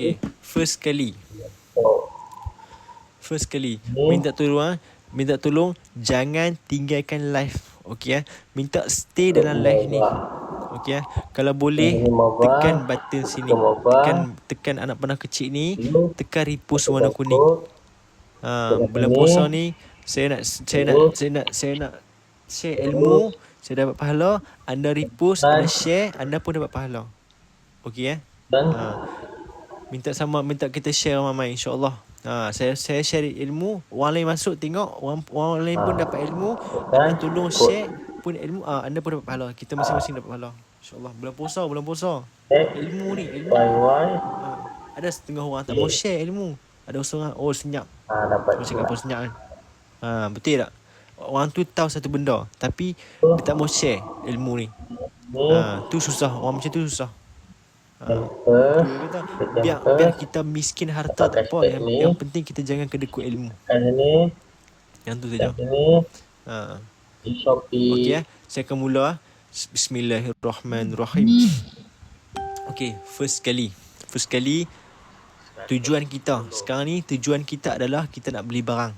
Okay, first kali Ni minta tolong jangan tinggalkan live. Okay minta stay dalam live ni. Okay kalau boleh tekan button sini, tekan anak panah kecil ni, tekan repost warna kuning. Bulan puasa ni saya nak share ilmu, saya dapat pahala. Anda repost, anda share, anda pun dapat pahala. Okay minta kita share ramai insya-Allah. Saya share ilmu, orang lain masuk tengok, orang lain pun dapat ilmu, anda tolong share pun ilmu, anda pun dapat pahala. Kita masing-masing dapat pahala. Insya-Allah bulan puasa. Ilmu ni, ilmu. Ada setengah orang tak mau share ilmu. Ada seorang senyap. dapat Macam apa senyap kan? Betul tak? Orang tu tahu satu benda tapi dia tak mau share ilmu ni. Tu susah. Orang macam tu susah. Biar kita miskin harta tak apa. Yang penting kita jangan kedekut ilmu. Yang tu saja. Di Shopee. Okey saya akan mula. Bismillahirrahmanirrahim. Okey, first kali tujuan kita sekarang ni, tujuan kita adalah kita nak beli barang.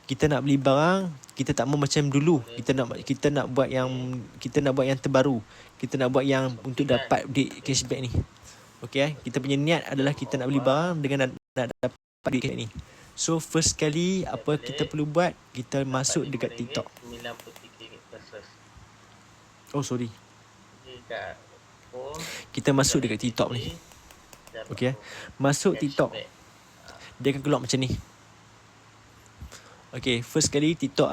Kita tak mau macam dulu. Kita nak buat yang terbaru. Kita nak buat yang untuk dapat duit cashback ni. Okey kita punya niat adalah kita nak beli barang dengan nak dapat duit cashback ni. So first kali apa kita perlu buat, kita masuk dekat TikTok. Sorry. Kita masuk dekat TikTok ni. Okey masuk TikTok. Dia akan keluar macam ni. Okay, first kali TikTok